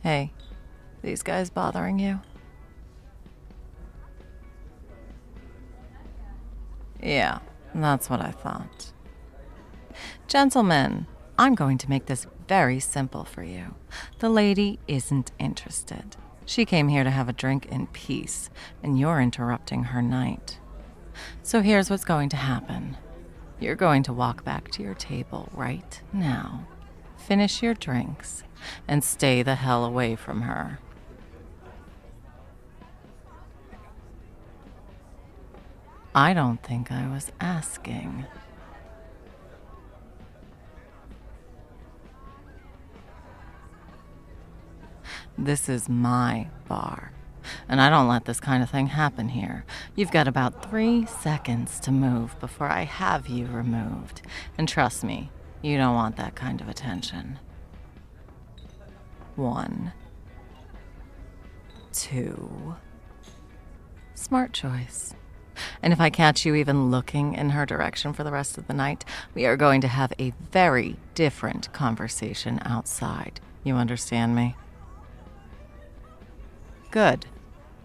Hey, these guys bothering you? Yeah, that's what I thought. Gentlemen, I'm going to make this very simple for you. The lady isn't interested. She came here to have a drink in peace, and you're interrupting her night. So here's what's going to happen. You're going to walk back to your table right now, finish your drinks, and stay the hell away from her. I don't think I was asking. This is my bar, and I don't let this kind of thing happen here. You've got about 3 seconds to move before I have you removed. And trust me, you don't want that kind of attention. 1, 2. Smart choice. And if I catch you even looking in her direction for the rest of the night, we are going to have a very different conversation outside. You understand me? Good.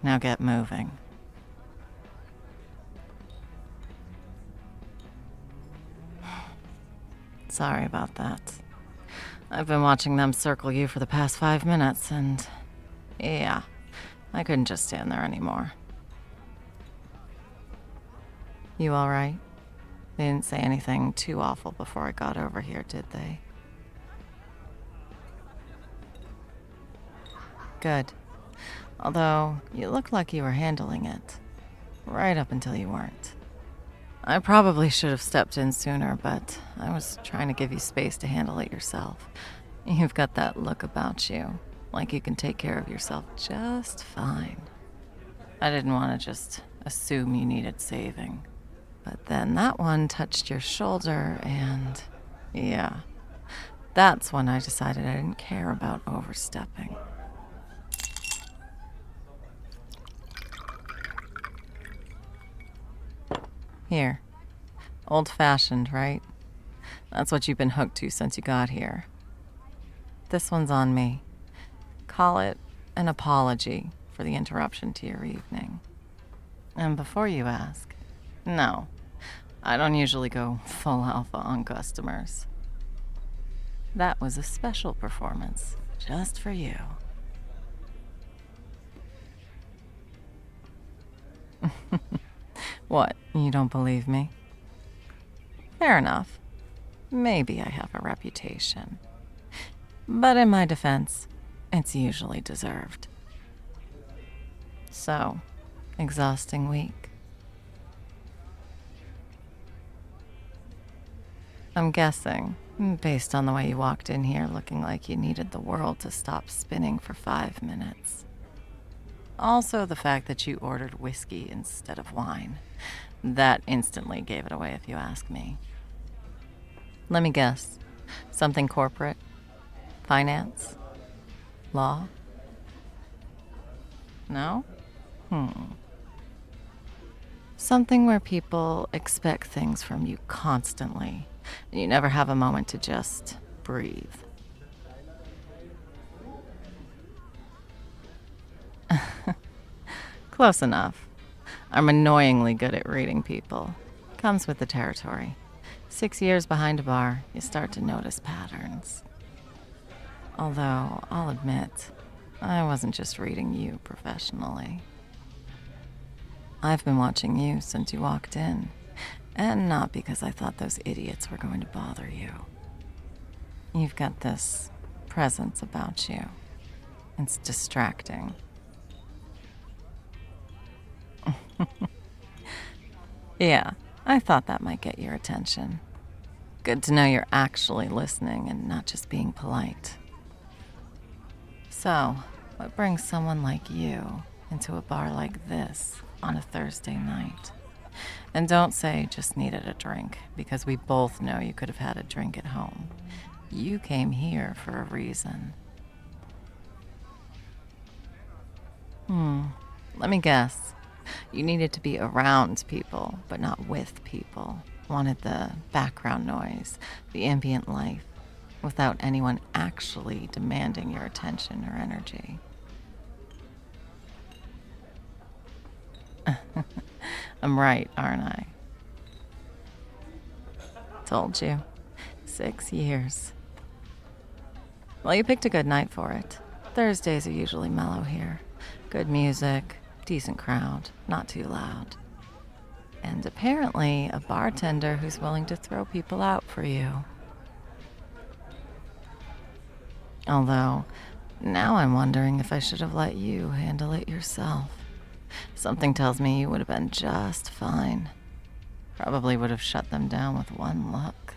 Now get moving. Sorry about that. I've been watching them circle you for the past 5 minutes, and yeah, I couldn't just stand there anymore. You all right? They didn't say anything too awful before I got over here, did they? Good. Although, you looked like you were handling it. Right up until you weren't. I probably should have stepped in sooner, but I was trying to give you space to handle it yourself. You've got that look about you, like you can take care of yourself just fine. I didn't want to just assume you needed saving. But then that one touched your shoulder, and yeah, that's when I decided I didn't care about overstepping. Here. Old-fashioned, right? That's what you've been hooked to since you got here. This one's on me. Call it an apology for the interruption to your evening. And before you ask, no, I don't usually go full alpha on customers. That was a special performance, just for you. What, you don't believe me? Fair enough. Maybe I have a reputation. But in my defense, it's usually deserved. So, exhausting week. I'm guessing, based on the way you walked in here looking like you needed the world to stop spinning for 5 minutes. Also, the fact that you ordered whiskey instead of wine. That instantly gave it away if you ask me. Let me guess. Something corporate? Finance? Law? No? Something where people expect things from you constantly, and you never have a moment to just breathe. Close enough. I'm annoyingly good at reading people. Comes with the territory. 6 years behind a bar, you start to notice patterns. Although, I'll admit, I wasn't just reading you professionally. I've been watching you since you walked in, and not because I thought those idiots were going to bother you. You've got this presence about you. It's distracting. Yeah, I thought that might get your attention. Good to know you're actually listening and not just being polite. So, what brings someone like you into a bar like this on a Thursday night? And don't say just needed a drink, because we both know you could have had a drink at home. You came here for a reason. Let me guess. You needed to be around people, but not with people. Wanted the background noise, the ambient life, without anyone actually demanding your attention or energy. I'm right, aren't I? Told you. 6 years. Well, you picked a good night for it. Thursdays are usually mellow here. Good music, decent crowd, not too loud. And apparently a bartender who's willing to throw people out for you. Although, now I'm wondering if I should have let you handle it yourself. Something tells me you would have been just fine. Probably would have shut them down with one look.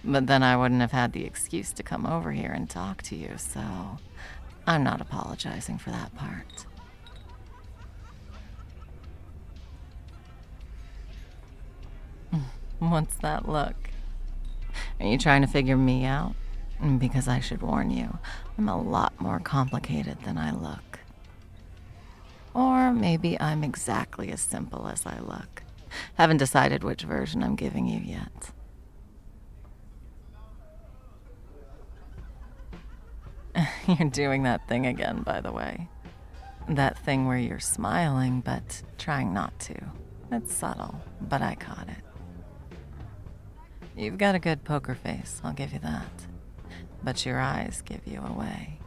But then I wouldn't have had the excuse to come over here and talk to you, so I'm not apologizing for that part. What's that look? Are you trying to figure me out? Because I should warn you, I'm a lot more complicated than I look. Or maybe I'm exactly as simple as I look. Haven't decided which version I'm giving you yet. You're doing that thing again, by the way. That thing where you're smiling, but trying not to. It's subtle, but I caught it. You've got a good poker face, I'll give you that. But your eyes give you away.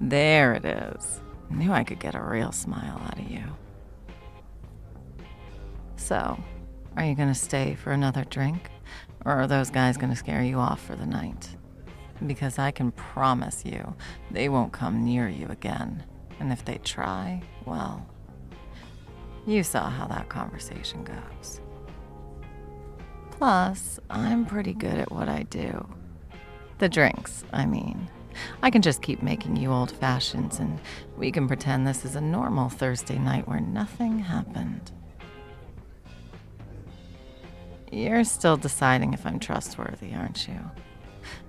There it is. Knew I could get a real smile out of you. So, are you gonna stay for another drink? Or are those guys gonna scare you off for the night? Because I can promise you, they won't come near you again. And if they try, well, you saw how that conversation goes. Plus, I'm pretty good at what I do. The drinks, I mean. I can just keep making you old fashions and we can pretend this is a normal Thursday night where nothing happened. You're still deciding if I'm trustworthy, aren't you?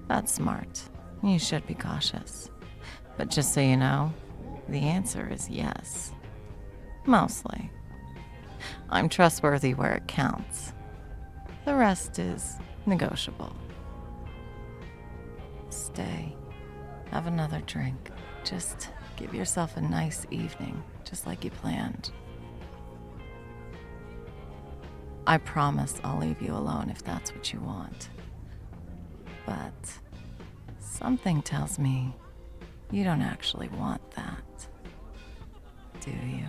That's smart. You should be cautious. But just so you know, the answer is yes. Mostly. I'm trustworthy where it counts. The rest is negotiable. Stay. Have another drink. Just give yourself a nice evening, just like you planned. I promise I'll leave you alone if that's what you want. But something tells me you don't actually want that, do you?